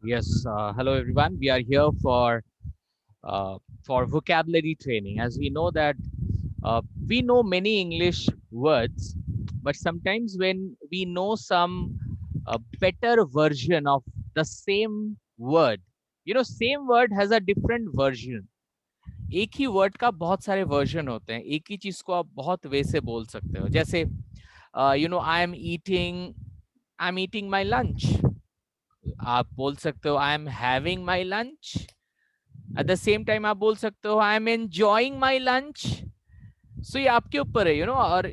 Yes, hello everyone. We are here for vocabulary training. As we know that we know many English words, but sometimes when we know some better version of the same word, same word has a different version. एक ही word का बहुत सारे version होते हैं. एक ही चीज को आप बहुत वे से बोल सकते हो. जैसे I am eating my lunch. आप बोल सकते हो I am having my lunch. At the same time आप बोल सकते हो I am enjoying my lunch. So ये आपके ऊपर है. और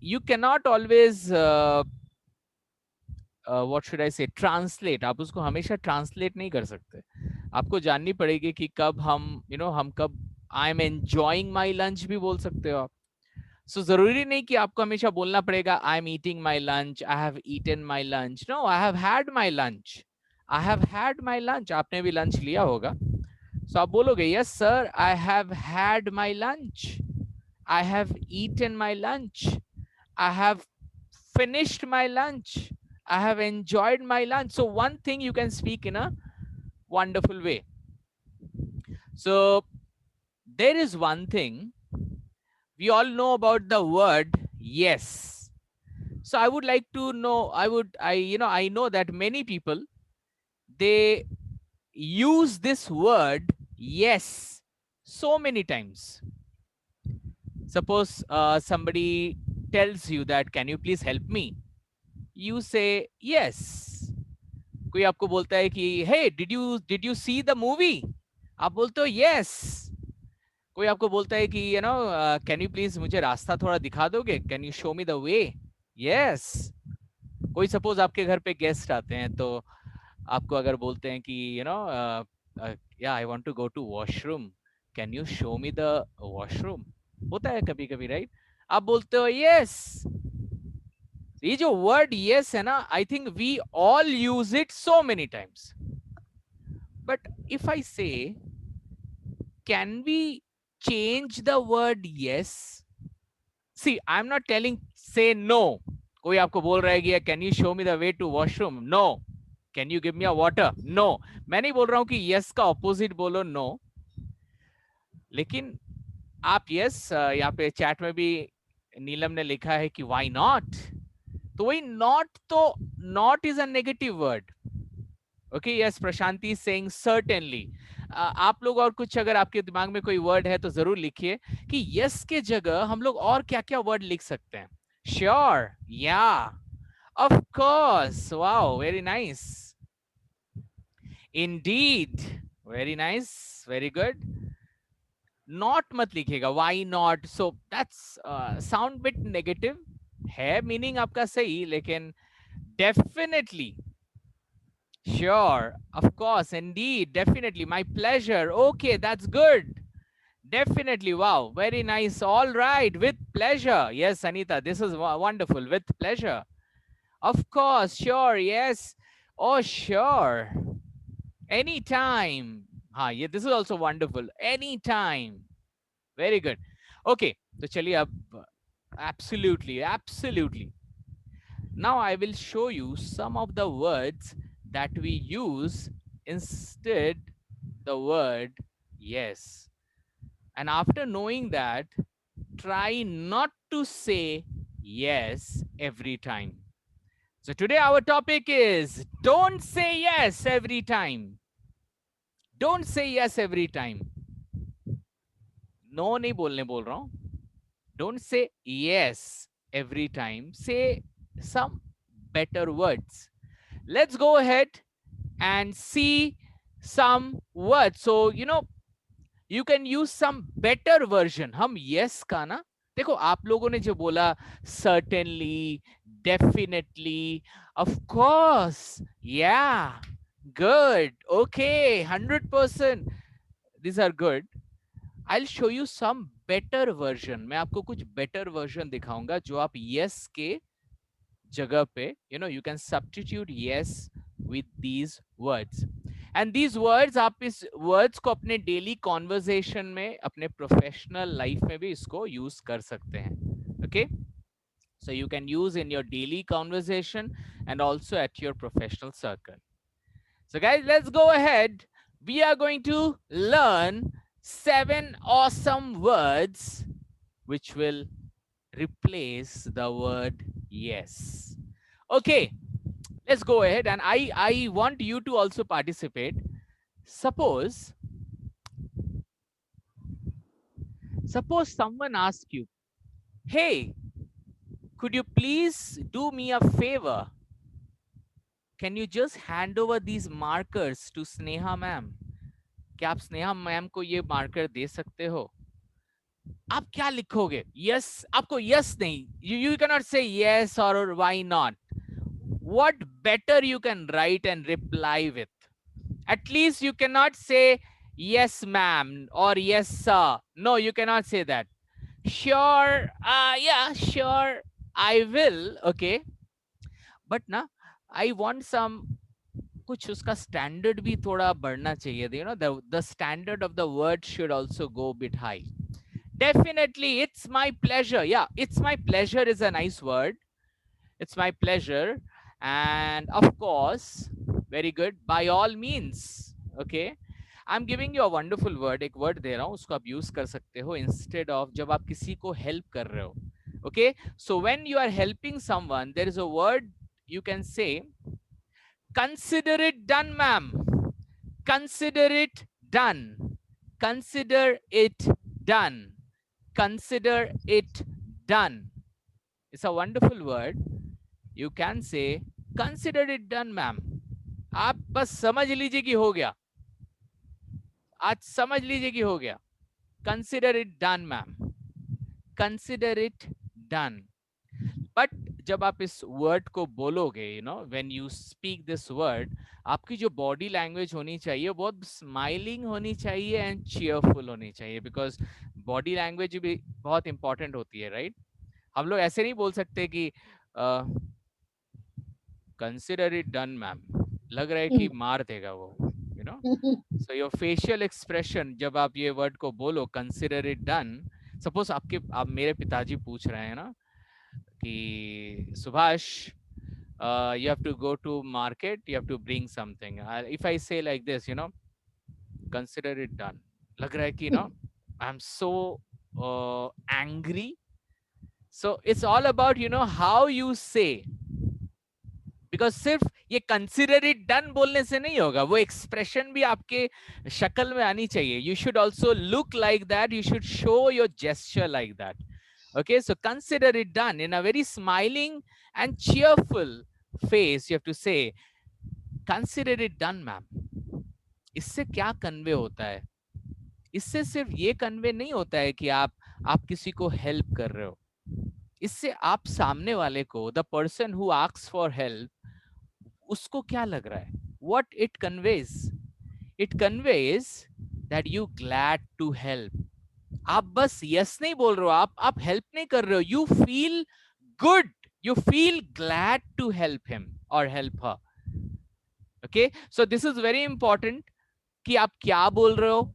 you can not always what should I say translate. आप उसको हमेशा ट्रांसलेट नहीं कर सकते. आपको जाननी पड़ेगी कि कब हम कब आई एम एंजॉइंग माई लंच भी बोल सकते हो आप. सो जरूरी नहीं कि आपको हमेशा बोलना पड़ेगा I am eating my lunch, I have eaten my lunch. No, I have had my lunch. I have had my lunch. आपने भी लंच लिया होगा. सो आप बोलोगे yes sir, I have had my lunch, I have eaten my lunch, I have finished my lunch, I have enjoyed my lunch. So one thing you can speak in a wonderful way. So there is one thing we all know about the word yes. So I would like to know, I know that many people, they use this word yes so many times. Suppose somebody tells you that can you please help me, you say yes. कोई आपको बोलता है कि hey did you see the movie, आप बोलते हो yes. कोई आपको बोलता है कि कैन यू प्लीज मुझे रास्ता थोड़ा दिखा दोगे, can you show me the way, yes. कोई सपोज आपके घर पे गेस्ट आते हैं तो आपको अगर बोलते हैं कि या I want to go to washroom, can you show me the washroom, होता है कभी कभी, राइट. आप बोलते हो यस. ये जो वर्ड यस है ना, I think we all use it so many times. But if I say can we change the word yes. See, I'm not telling say no. कोई आपको बोल रहा है कि can you show me the way to washroom, no. Can you give me a water, no. मैं नहीं बोल रहा हूं कि yes का opposite बोलो no. लेकिन आप yes, यहाँ पे चैट में भी नीलम ने लिखा है कि why not. तो वही not, तो not is a negative word. Okay yes, Prashanti saying certainly. आप लोग और कुछ अगर आपके दिमाग में कोई वर्ड है तो जरूर लिखिए कि यस के जगह हम लोग और क्या क्या वर्ड लिख सकते हैं. Sure, yeah, of course, wow, very nice, indeed, very nice, very good. Not मत लिखिएगा, why not. So that's sound bit negative है. मीनिंग आपका सही, लेकिन definitely, sure, of course, indeed, definitely, my pleasure. Okay, that's good. Definitely, wow, very nice. All right, with pleasure. Yes, Anita, this is wonderful. With pleasure. Of course, sure, yes. Oh, sure. Anytime. Yeah, this is also wonderful. Anytime. Very good. Okay, so chaliye ab, absolutely, absolutely. Now I will show you some of the words that we use instead the word yes. And after knowing that, try not to say yes every time. So today our topic is don't say yes every time. Don't say yes every time. No नहीं बोलने बोल रहा हूँ. Don't say yes every time. Say some better words. Let's go ahead and see some words. So, you can use some better version. हम yes का ना, देखो आप लोगों ने जो बोला certainly, definitely, of course, yeah, good, okay, 100%, these are good. I'll show you some better version. मैं आपको कुछ better version दिखाऊंगा जो आप yes के जगह पे you can substitute yes with these words. And these words, आप इस words को अपने daily conversation में, अपने professional life में भी इसको use कर सकते हैं. Okay, So you can use in your daily conversation and also at your professional circle. So guys, let's go ahead. We are going to learn 7 awesome words which will replace the word yes. Okay, let's go ahead, and I want you to also participate. Suppose someone asks you, hey, could you please do me a favor? Can you just hand over these markers to Sneha ma'am? क्या आप Sneha ma'am को ये marker दे सकते हो? आप क्या लिखोगे? Yes, आपको यस नहीं, यू कैन नॉट से यस और why not. What better you can write and reply with? At least you cannot say yes ma'am or yes sir. No, you cannot say that. Sure, yeah, sure, I will. Okay, but ना, I want some, कुछ उसका standard भी थोड़ा बढ़ना चाहिए. You know, the standard of the word should also go a bit high. Definitely, it's my pleasure. Yeah, it's my pleasure is a nice word. It's my pleasure. And of course, very good. By all means. Okay. I'm giving you a wonderful word. एक word दे रहा हूँ, उसको आप use कर सकते हो instead of जब आप किसी को help कर रहे हो. Okay. So when you are helping someone, there is a word you can say, consider it done, ma'am. Consider it done. Consider it done. Consider it done. It's a wonderful word. You can say, consider it done, ma'am. आप बस समझ लीजिए कि हो गया. आज समझ लीजिए कि हो गया. Consider it done, ma'am. Consider it done. But जब आप इस word को बोलोगे, you know, when you speak this word, आपकी जो body language होनी चाहिए, बहुत smiling होनी चाहिए and cheerful होनी चाहिए, because body language भी बहुत important होती है, right? हम लोग ऐसे नहीं बोल सकते कि consider it done, ma'am. लग रहा है कि मार देगा वो, you know. So your facial expression जब आप ये word को बोलो, consider it done. Suppose आप मेरे पिताजी पूछ रहे हैं ना कि Subhash, you have to go to market, you have to bring something. If I say like this, you know, consider it done. लग रहा है कि, you know, I'm so angry. So it's all about, you know, how you say. Because सिर्फ ये consider it done बोलने से नहीं होगा, वो एक्सप्रेशन भी आपके शक्ल में आनी चाहिए. You should also look like that, you should show your gesture like that. Okay, so consider it done in a very smiling and cheerful face. You have to say, consider it done, ma'am. इससे क्या convey होता है? इससे सिर्फ ये convey नहीं होता है कि आप किसी को हेल्प कर रहे हो. इससे आप सामने वाले को, the person who asks for help, उसको क्या लग रहा है? What it conveys? It conveys that you glad to help. आप बस यस नहीं बोल रहे हो, आप हेल्प नहीं कर रहे हो. You feel good. You feel glad to help him or help her. Okay, so this is very important कि आप क्या बोल रहे हो,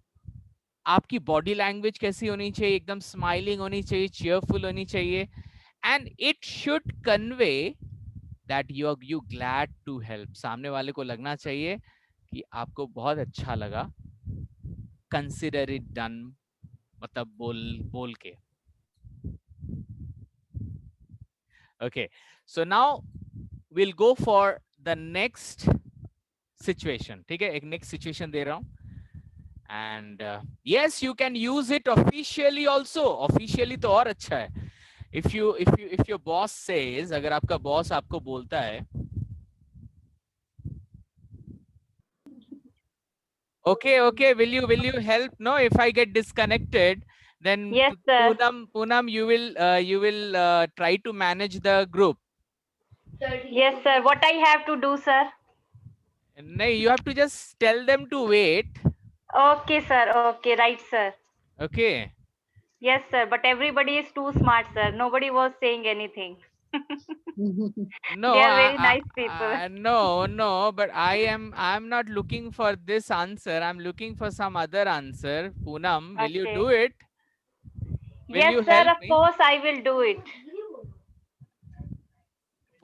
आपकी बॉडी लैंग्वेज कैसी होनी चाहिए, एकदम स्माइलिंग होनी चाहिए, चीयरफुल होनी चाहिए, and it should convey that you glad to help. सामने वाले को लगना चाहिए कि आपको बहुत अच्छा लगा. Consider it done मतलब बोल के. Okay, so now we'll go for the next situation. ठीक है, एक next situation दे रहा हूँ. And yes, you can use it officially also. Officially तो और अच्छा है. If your boss says, अगर आपका boss आपको बोलता है, okay, will you help? No, if I get disconnected, then Yes, sir. Poonam, you will try to manage the group. Yes, sir. What I have to do, sir? No, you have to just tell them to wait. Okay, sir. Okay, right, sir. Okay. Yes, sir. But everybody is too smart, sir. Nobody was saying anything. No, They are very nice people. no, but I'm not looking for this answer. I'm looking for some other answer. Poonam, will you Okay. do it? Will Yes, you sir. help Of me? course, I will do it.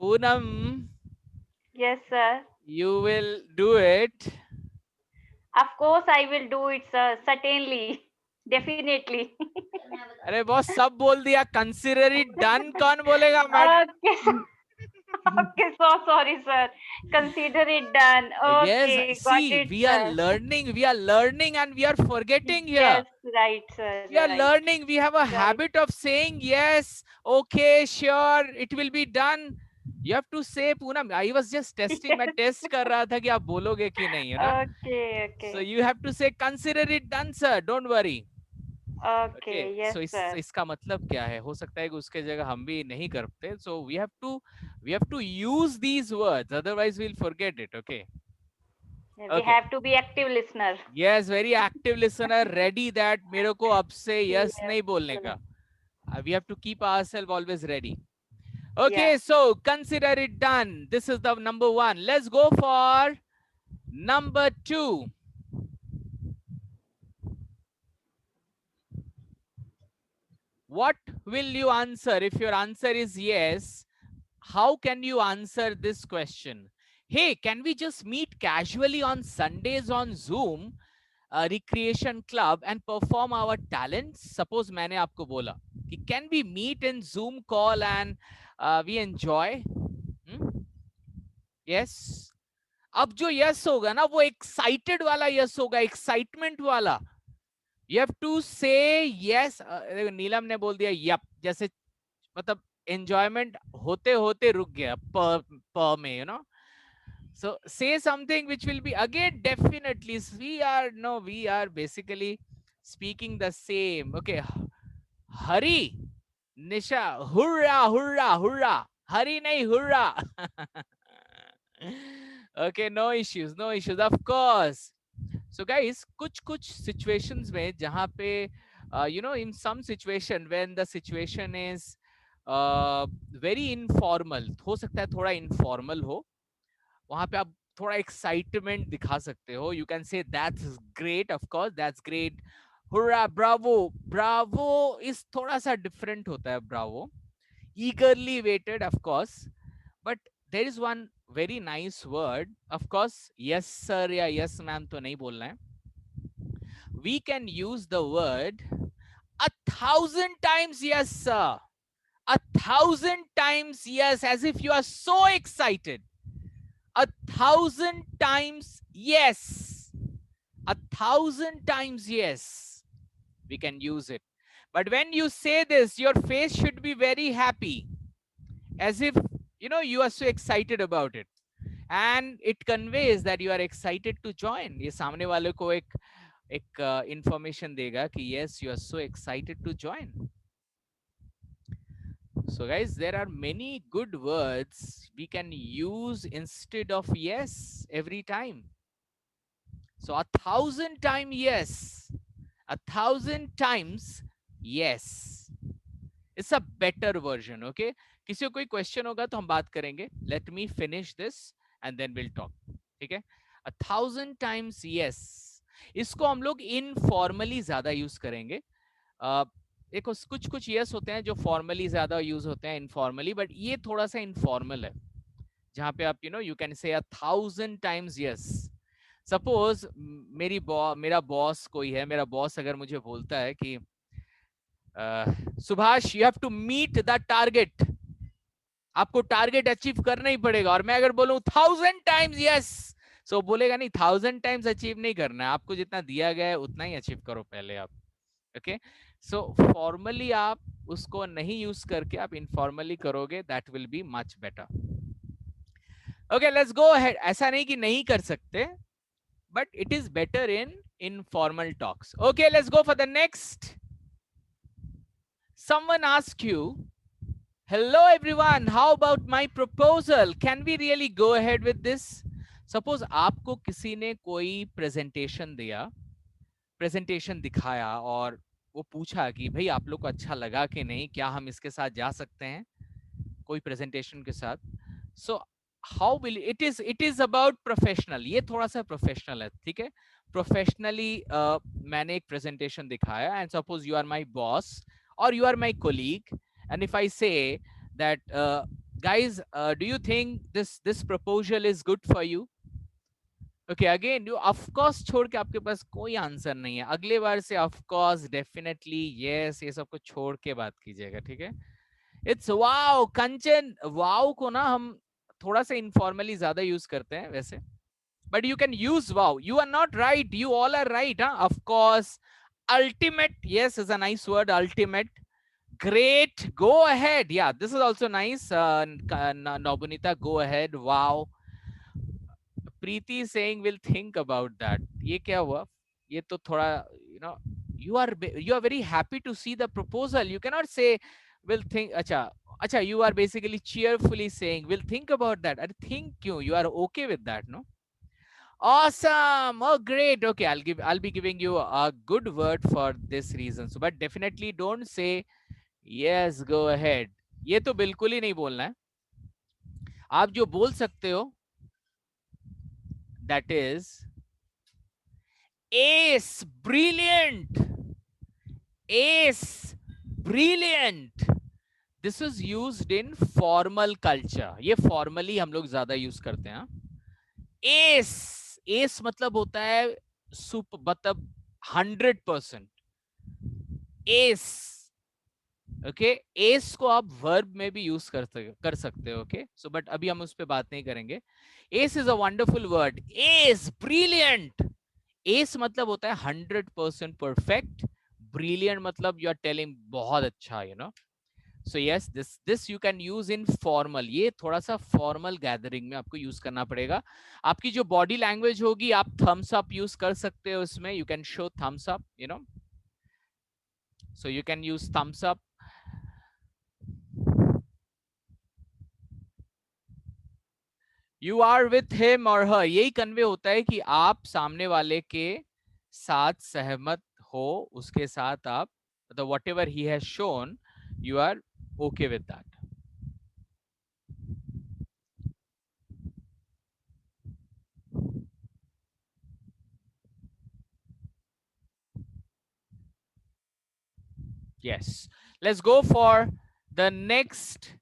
Poonam, Yes, sir. you will do it. Of course, I will do it, sir. Certainly. Definitely. अरे boss सब बोल दिया, consider it done कौन बोलेगा Okay, sir. Madam? Okay, so sorry, sir. Consider it done. Yes, Okay, got see, it, sir. we are learning and we are forgetting here. Yes, right, sir. We are Right, learning, we have a right. habit of saying yes, okay, sure, it will be done. You have to say, Poonam, I was just testing, मैं Yes. Test कर रहा था कि आप बोलोगे कि नहीं, है ना? Okay, So okay. you have to say, consider it done, sir, don't worry. Okay, Okay, yes, so sir. इसका मतलब क्या है? हो सकता है कि उसके जगह हम भी नहीं करते, so we have to use these words, otherwise we will forget it. Okay, We okay, have to be active listener. Yes, very active listener, ready that मेरे को अब से यस Yes, नहीं बोलने sir. का. We have to keep ourselves always ready. Okay, Yeah. so consider it done. This is the number one. Let's go for number two. What will you answer if your answer is yes? How can you answer this question? Hey, can we just meet casually on Sundays on Zoom, recreation club, and perform our talents? Suppose मैंने आपको बोला कि can we meet in Zoom call and we enjoy? Yes. अब जो yes होगा ना, वो excited वाला यस होगा, एक्साइटमेंट वाला. यू हैव टू से यस. नीलम ने बोल दिया यप, जैसे मतलब एंजॉयमेंट होते होते रुक गया प में, you know. So say something which will be again definitely. We are basically speaking the same. Okay, Hari, Nisha, hurrah, hurrah, hurrah. Hari nahi hurrah. Okay, no issues, no issues. Of course. So guys, कुछ situations में जहाँ पे in some situation when the situation is very informal, हो सकता है थोड़ा informal हो, वहां पे आप थोड़ा एक्साइटमेंट दिखा सकते हो. You can say that's great, of course that's great, hurrah, Bravo. Bravo is थोड़ा सा डिफरेंट होता है. Bravo, eagerly waited, of course, but there is one very nice word. Of course, yes sir या yes ma'am तो नहीं बोलना है. We can use the word 1,000 times yes sir, 1,000 times yes, as if you are so excited. 1,000 times yes, 1,000 times yes, we can use it. But when you say this, your face should be very happy, as if you are so excited about it, and it conveys that you are excited to join. ये सामने वाले को एक information देगा कि yes, you are so excited to join. So guys, there are many good words we can use instead of yes every time. So 1,000 times yes, 1,000 times yes. It's a better version. Okay, किसी को कोई question होगा तो हम बात करेंगे. Let me finish this and then we'll talk. ठीक है? 1,000 times yes. इसको हम लोग informally ज्यादा यूज करेंगे. देखो कुछ यस होते हैं जो फॉर्मली ज्यादा यूज होते हैं इनफॉर्मली, बट ये थोड़ा सा इनफॉर्मल है, जहां पे आप you can say 1,000 times yes. Suppose मेरा बॉस कोई है, मेरा बॉस अगर मुझे बोलता है कि Subhash you have to meet the target, आपको टारगेट अचीव करना ही पड़ेगा, और मैं अगर बोलूं 1,000 times यस, सो बोलेगा नहीं 1,000 times अचीव नहीं करना है, आपको जितना दिया गया है उतना ही अचीव करो पहले आप. ओके, सो फॉर्मली आप उसको नहीं यूज करके आप इनफॉर्मली करोगे, that will be much better. Okay, let's go ahead. ऐसा नहीं कि नहीं कर सकते, but it is better in informal talks. Okay, let's go for the next. Someone ask you, hello everyone, how about my proposal, can we really go ahead with this? Suppose आपको किसी ने कोई प्रेजेंटेशन दिया, presentation दिखाया, और वो पूछा कि भाई आप लोग को अच्छा लगा कि नहीं, क्या हम इसके साथ जा सकते हैं कोई प्रेजेंटेशन के साथ. So how will it is about professional, ये थोड़ा सा प्रोफेशनल है. ठीक है, प्रोफेशनली मैंने एक प्रेजेंटेशन दिखाया, and suppose you are my boss और you are my colleague, and if I say that guys, do you think this proposal is good for you? Okay again you of course छोड़ के आपके पास कोई answer नहीं है, अगले बार से of course definitely yes ये सब को छोड़ के बात कीजिएगा, ठीक है? इट्स वाओ कंचन, वाओ को ना हम थोड़ा सा इनफॉर्मली ज्यादा यूज करते हैं वैसे, but you can use wow, you are not right, you all are right, हाँ of course. Ultimate, yes, is a nice word, ultimate. Great, go ahead, yeah, this is also nice. Nobunita, go ahead, wow. Preeti saying we'll think about that. ये क्या हुआ? ये तो थोड़ा you know, you are very happy to see the proposal. You cannot say we'll think. अच्छा, you are basically cheerfully saying we'll think about that. I think you are okay with that, no? Awesome. Oh, great. Okay, I'll be giving you a good word for this reason. So, but definitely don't say yes. Go ahead. ये तो बिल्कुल ही नहीं बोलना है. आप जो बोल सकते हो that is ace, brilliant, ace, brilliant. This is used in formal culture. ये formally हम लोग ज्यादा यूज करते हैं. एस, एस मतलब होता है मतलब 100%. एस, ओके, एस को आप वर्ब में भी यूज कर सकते हो, ओके? सो बट अभी हम उस पर बात नहीं करेंगे. S is a wonderful word. S, brilliant. S मतलब होता है 100% परफेक्ट. ब्रिलियंट मतलब यू आर टेलिंग बहुत अच्छा, you know. So yes, this you can use in formal. ये थोड़ा सा फॉर्मल गैदरिंग में आपको यूज करना पड़ेगा. आपकी जो बॉडी लैंग्वेज होगी, आप थम्स अप यूज कर सकते हो उसमें. You can show thumbs up, you know. So you can use thumbs up. You are with him और हर, यही कन्वे होता है कि आप सामने वाले के साथ सहमत हो, उसके साथ आप मतलब whatever he has shown, you are okay with that. Yes. Let's go for the next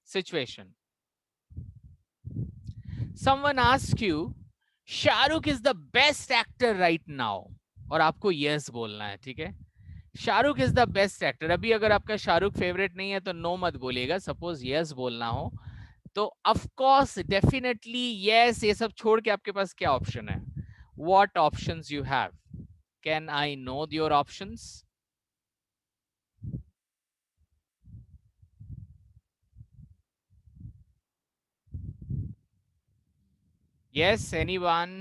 situation. Someone asks you, Shahrukh is the best actor right now. और आपको yes बोलना है, ठीक है? Shahrukh is the best actor. अभी अगर आपका Shahrukh favourite नहीं है तो नो मत बोलिएगा. सपोज यस बोलना हो तो ऑफ कोर्स डेफिनेटली यस. ये सब छोड़ के आपके पास क्या ऑप्शन है? What options you have? Can I know your options? Yes, anyone?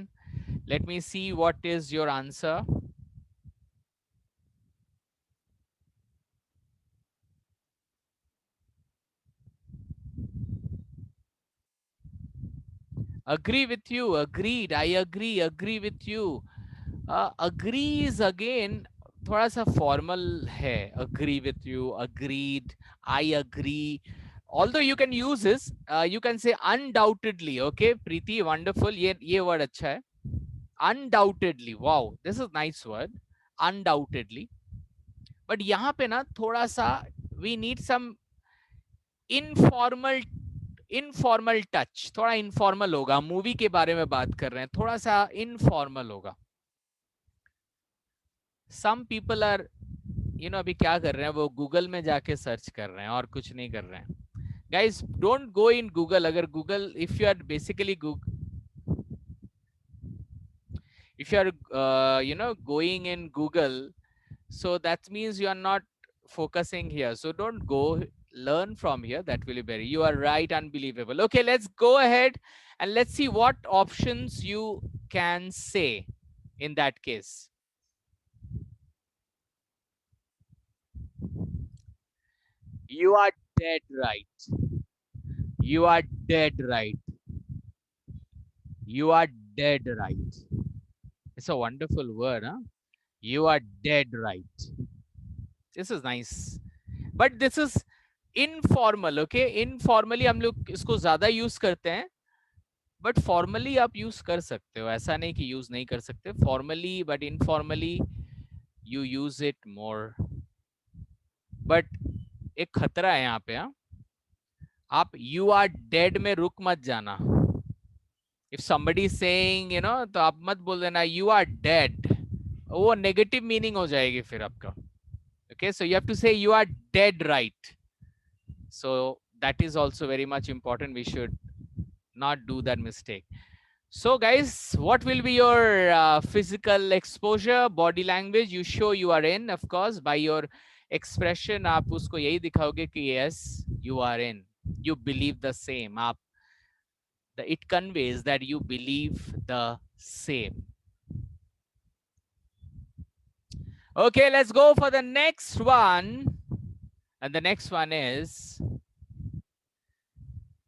Let me see what is your answer. Agree with you. Agreed. I agree with you. Agree is again थोड़ा सा formal है. Agree with you, agreed, I agree. Although you can use this, you can say undoubtedly. Okay, Preeti, wonderful. ये word अच्छा है. Undoubtedly. Wow, this is nice word. Undoubtedly. But यहाँ पे ना थोड़ा सा we need some informal touch. थोड़ा informal होगा. मूवी के बारे में बात कर रहे हैं, थोड़ा सा इनफॉर्मल होगा. सम पीपल आर अभी क्या कर रहे हैं, वो गूगल में जाके सर्च कर रहे हैं और कुछ नहीं कर रहे हैं. Guys don't go in Google. अगर Google, if you are basically if you are going in Google, so that means you are not focusing here. So don't go, learn from here. That will be very, you are right, unbelievable. Okay, let's go ahead and let's see what options you can say in that case. You are dead right. You are dead right. You are dead right. It's a wonderful word, huh? You are dead right. This is nice. But this is informal, okay? Informally हम लोग इसको ज्यादा use करते हैं. But formally आप use कर सकते हो, ऐसा नहीं कि यूज नहीं कर सकते. Formally but informally you use it more. But एक खतरा है यहाँ पे. हाँ, आप you are dead में रुक मत जाना. If somebody is saying, तो आप मत बोल देना you are dead. वो नेगेटिव मीनिंग हो जाएगी फिर आपका. Okay, so you have to say you are dead right. So that is also very much important. We should not do that mistake. So guys, what will be your physical exposure, body language? You show you are in, of course, by your expression. आप उसको यही दिखाओगे कि yes, you are in. You believe the same. It conveys that you believe the same. Okay, let's go for the next one. And the next one is,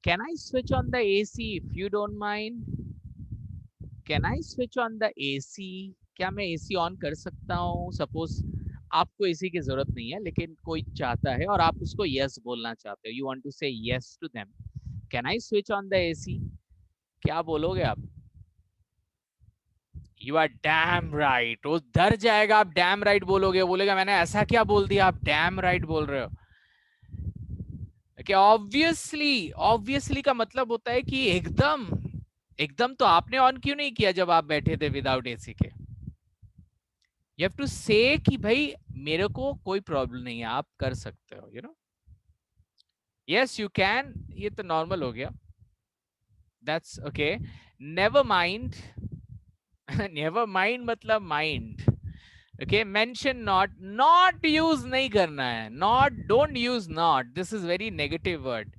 can I switch on the AC if you don't mind? Can I switch on the AC? क्या मैं AC on कर सकता हूँ? Suppose आपको AC की जरूरत नहीं है, लेकिन कोई चाहता है और आप उसको yes बोलना चाहते हो. You want to say yes to them. Can I switch on the AC? क्या बोलोगे आप? You are damn right. वो डर जाएगा. आप damn right बोलोगे, बोलेगा मैंने ऐसा क्या बोल दिया, आप damn right बोल रहे हो. Okay, obviously का मतलब होता है कि एकदम तो आपने ऑन क्यों नहीं किया जब आप बैठे थे विदाउट एसी के. यू हैव टू से कि भाई मेरे को कोई प्रॉब्लम नहीं है, आप कर सकते हो. Yes you can. ये तो नॉर्मल हो गया. That's okay. Never mind. Never mind मतलब mind. Okay, mention not use नहीं करना है. Not, don't use not. This is very negative word.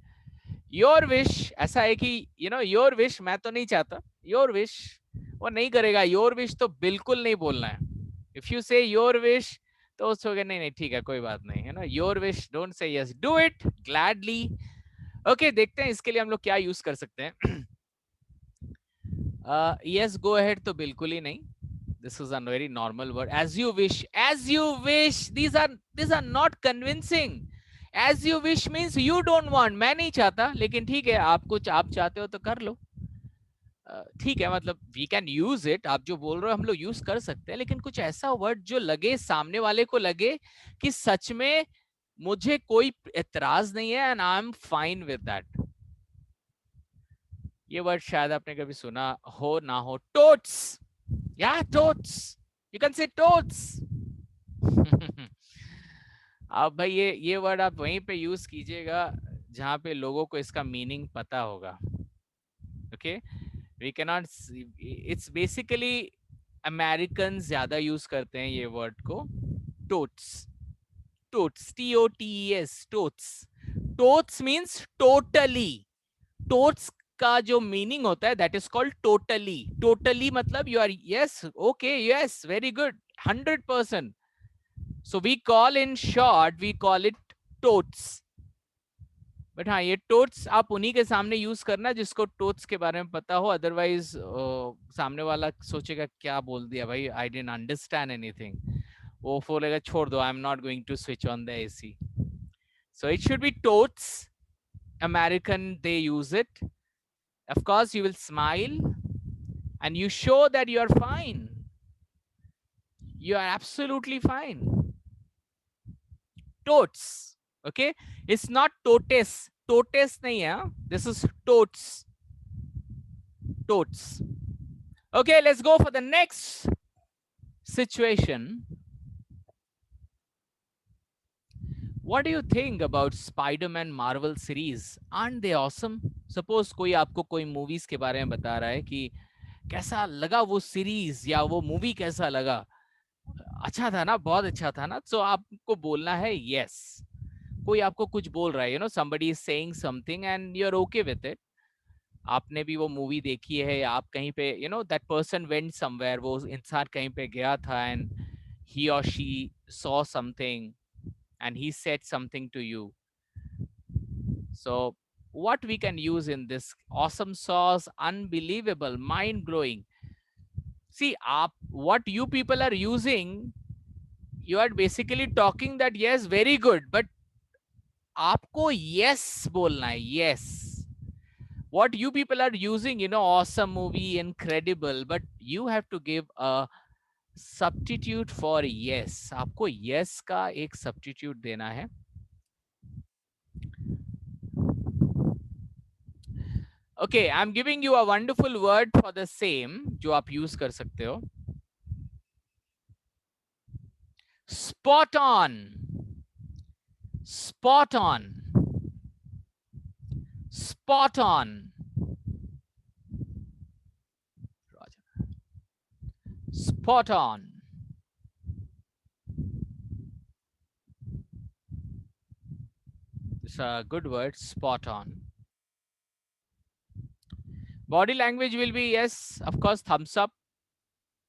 Your wish ऐसा है कि योर विश मैं तो नहीं चाहता. योर विश वो नहीं करेगा. योर विश तो बिल्कुल नहीं बोलना है. इफ यू से योर विश तो सोगे नहीं नहीं ठीक है कोई बात नहीं है ना. Your wish, don't say yes, do it gladly. Okay, देखते हैं इसके लिए हम लोग क्या यूज कर सकते हैं. यस, गो अहेड तो बिल्कुल ही नहीं. This is a very normal word. As you wish. As you wish. These are not convincing. As you wish means you don't want. मैं नहीं चाहता, लेकिन ठीक है आप कुछ आप चाहते हो तो कर लो. ठीक है, मतलब वी कैन यूज इट. आप जो बोल रहे हो हम लोग यूज कर सकते हैं, लेकिन कुछ ऐसा वर्ड जो लगे सामने वाले को लगे कि सच में मुझे कोई एतराज नहीं है and I am fine with that. ये वर्ड शायद आपने कभी सुना हो ना हो. टोट्स. या टोट्स. You can say टोट्स. अब भाई ये वर्ड आप वहीं पे यूज कीजिएगा जहां पे लोगों को इसका मीनिंग पता होगा. Okay, we can not. It's basically American ज्यादा यूज करते हैं ये वर्ड को. Totes. Totes, TOTES. Totes. Totes means totally. Totes का जो मीनिंग होता है that is called totally. Totally मतलब you are yes, okay, yes, very good, 100%. So we call in short, we call it totes. But हाँ, ये टोट्स आप उन्हीं के सामने यूज करना जिसको टोट्स के बारे में पता हो. अदरवाइज सामने वाला सोचेगा क्या बोल दिया भाई, आई डिडंट अंडरस्टैंड एनीथिंग. वो बोलेगा छोड़ दो, I am not going to switch on the AC. So it should be totes. American, they use it. Of course, you will smile and you show that you are fine. You are absolutely fine. Totes. Okay, it's not totes. Totes nahi hai. This is totes. Totes. Okay, let's go for the next situation. What do you think about Spider-Man Marvel series? Aren't they awesome? Suppose कोई आपको कोई movies के बारे में बता रहा है कि कैसा लगा वो सीरीज या वो मूवी कैसा लगा. अच्छा था ना, बहुत अच्छा था ना. तो आपको बोलना है yes. कोई आपको कुछ बोल रहा है, somebody is saying something and you're okay with it. आपने भी वो मूवी देखी है, आप कहीं पे that person went somewhere. वो इंसान कहीं पे गया था and he or she saw something and he said something to you. So what we can use in this awesome sauce, unbelievable, mind-blowing. See, what you people are using, you are basically talking that yes, very good, but आपको yes बोलना है, yes. What you people are using, awesome movie, incredible, but you have to give a substitute for yes. आपको yes का एक substitute देना है. Okay, I'm giving you a wonderful word for the same जो आप use कर सकते हो. Spot on. Spot on. Spot on. Spot on. It's a good word. Spot on. Body language will be, yes, of course, thumbs up.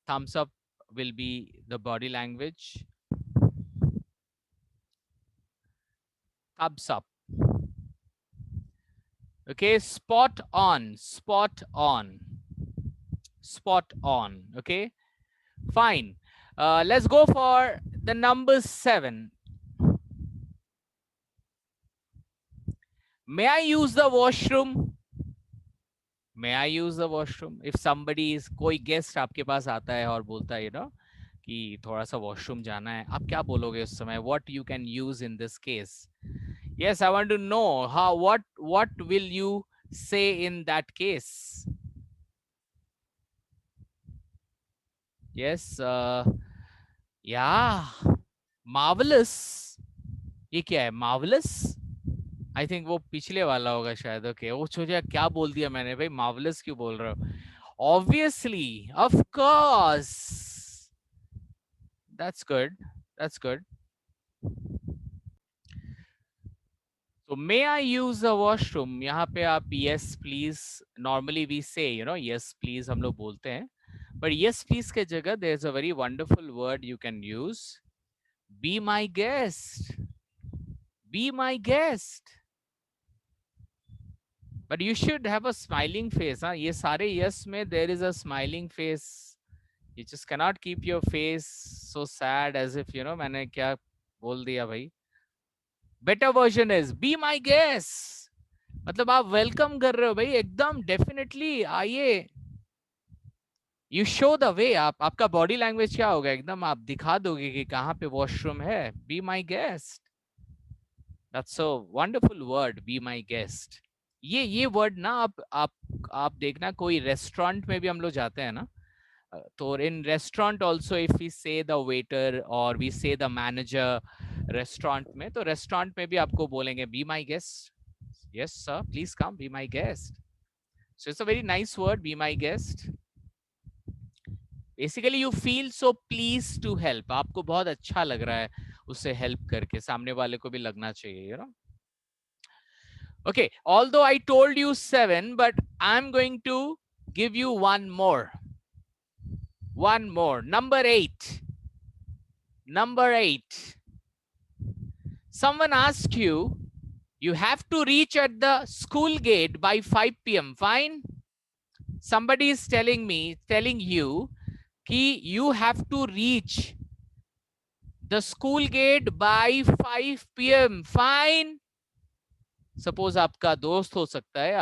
Thumbs up will be the body language. Thumbs up. Okay, spot on. Spot on. Spot on. Okay, fine. Let's go for the number 7. May I use the washroom? May I use the washroom? If somebody is, कोई guest आपके पास आता है और बोलता है, कि थोड़ा सा वॉशरूम जाना है, आप क्या बोलोगे उस समय? What you can use in this case? Yes, I want to know how. What will you say in that case? Yes, yeah, marvelous. ये क्या है? Marvelous? आई थिंक वो पिछले वाला होगा शायद. ओके, वो सोचा क्या बोल दिया मैंने भाई, मार्वलस क्यों बोल रहा हूँ? Obviously, of course, that's good, that's good. तो may I use the washroom, यहाँ पे आप yes please, normally we say yes please हम लोग बोलते हैं, बट यस प्लीज के जगह there is a very wonderful word you can use. Be my guest. Be my guest. But you should have a smiling face. Huh? ये सारे yes में there is a smiling face. You just cannot keep your face so sad as if मैंने क्या बोल दिया भाई. Better version is be my guest. मतलब आप welcome कर रहे हो भाई, एकदम definitely आइए. You show the way. आपका body language क्या होगा, एकदम आप दिखा दोगे कि कहाँ पे washroom है. Be my guest. That's a wonderful word. Be my guest. ये वर्ड ना आप देखना, कोई रेस्टोरेंट में भी हम लोग जाते हैं ना, तो in restaurant also if we say the waiter और we say the manager restaurant में, तो रेस्टोरेंट में भी आपको बोलेंगे be my guest. Yes sir, please come, be my guest. So it's a very nice word, be my guest. Basically you feel so please to help. आपको बहुत अच्छा लग रहा है उससे हेल्प करके, सामने वाले को भी लगना चाहिए. Okay, although I told you 7, but I'm going to give you one more. One more. Number 8. Number 8. Someone asked you, you have to reach at the school gate by 5 p.m. Fine? Somebody is telling you, कि you have to reach the school gate by 5 p.m. Fine? Suppose आपका दोस्त हो सकता है,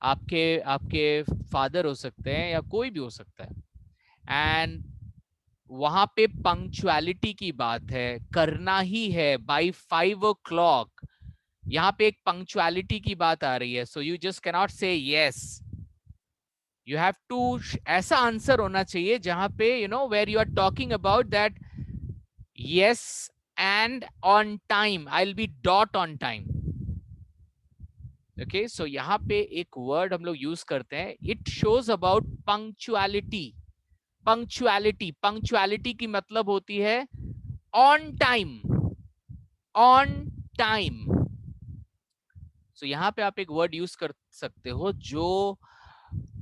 आपके father हो सकते हैं, या कोई भी हो सकता है, एंड वहां पे पंक्चुअलिटी की बात है, करना ही है बाय 5 o'clock. यहाँ पे एक पंक्चुअलिटी की बात आ रही है. So you just cannot say yes. You have to, ऐसा आंसर होना चाहिए जहां पे where you are talking about that yes and on time. I will be dot on time. Okay, so यहाँ पे एक वर्ड हम लोग यूज करते हैं, it shows about punctuality. Punctuality, punctuality की मतलब होती है on time. On time. So यहाँ पे आप एक वर्ड यूज कर सकते हो जो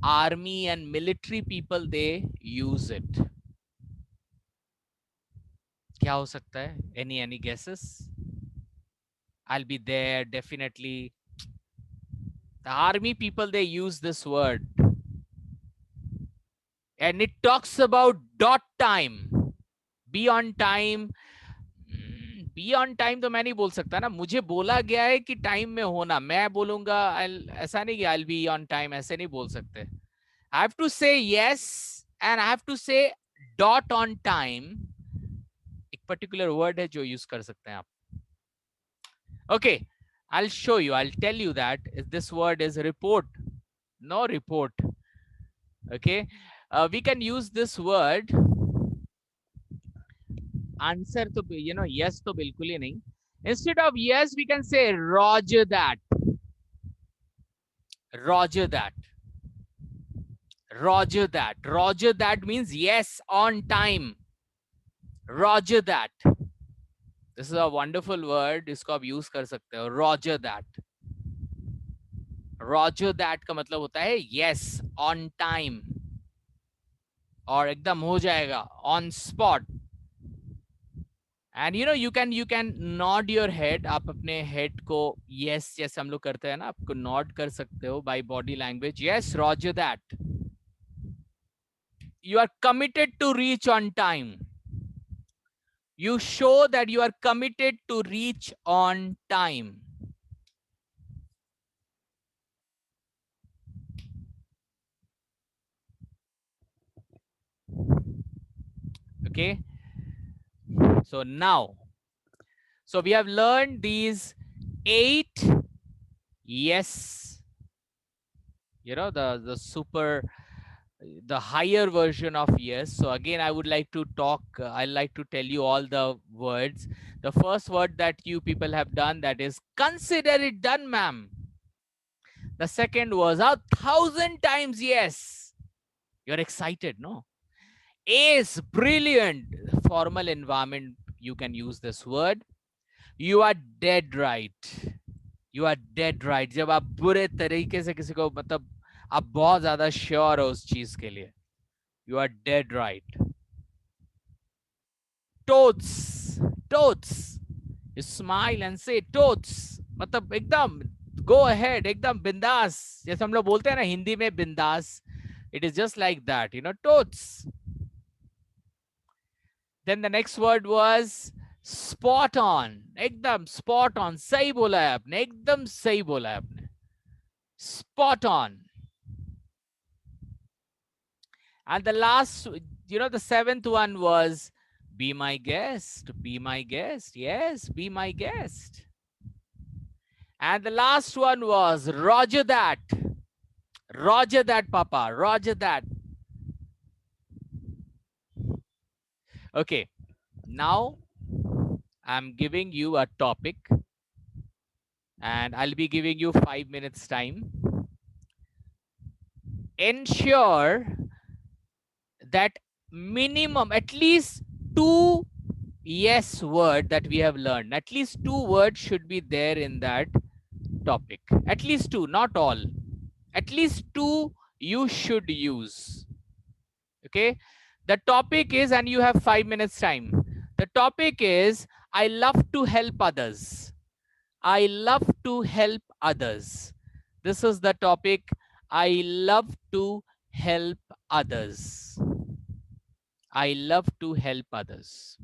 army and military people they use it. क्या हो सकता है? Any guesses? I'll be there definitely. The army people, they use this word, and it talks about dot time. Be on time. Be on time तो मैं नहीं बोल सकता ना, मुझे बोला गया है कि टाइम में होना, मैं बोलूंगा ऐसा नहीं कि I'll be on time, ऐसे नहीं बोल सकते. I have to say yes and I have to say dot on time. एक पर्टिकुलर वर्ड है जो यूज कर सकते हैं आप. Okay, I'll show you. I'll tell you that this word is report. No report. Okay. We can use this word. Answer to be, yes to bilkul hi nahi. Instead of yes, we can say roger that. Roger that. Roger that. Roger that means yes, on time. Roger that. This is a wonderful word. इसको आप use कर सकते हो. Roger that. Roger that का मतलब होता है yes, on time. और एकदम हो जाएगा, on spot. And you can nod your head. आप अपने head को yes जैसे हम लोग करते हैं ना, आपको nod कर सकते हो by body language. Yes, roger that. You are committed to reach on time. You show that you are committed to reach on time. Okay. So now, so we have learned these 8 yes, the higher version of yes. So again, I would like to talk, I like to tell you all the words. The first word that you people have done, that is consider it done, ma'am. The second was 1,000 times yes. You're excited, no? Ace, brilliant. Formal environment, you can use this word. You are dead right. You are dead right. जब आप बुरे तरीके से किसी को, मतलब आप बहुत ज्यादा श्योर हो उस चीज के लिए, you are dead right. Totes, totes. You smile and say totes. मतलब एकदम go ahead, एकदम बिंदास. जैसे हम लोग बोलते हैं ना हिंदी में बिंदास. It is just like that, totes. Then the next word was spot on. एकदम spot on. सही बोला है आपने, एकदम सही बोला है आपने. Spot on. And the last, the seventh one was be my guest. Be my guest. Yes, be my guest. And the last one was roger that. Roger that, Papa. Roger that. Okay. Now I'm giving you a topic and I'll be giving you 5 minutes time. Ensure that minimum at least 2 yes word that we have learned. At least 2 words should be there in that topic. At least 2, not all. At least 2 you should use. Okay. The topic is, and you have 5 minutes time. The topic is, I love to help others. I love to help others. This is the topic. I love to help others. I love to help others.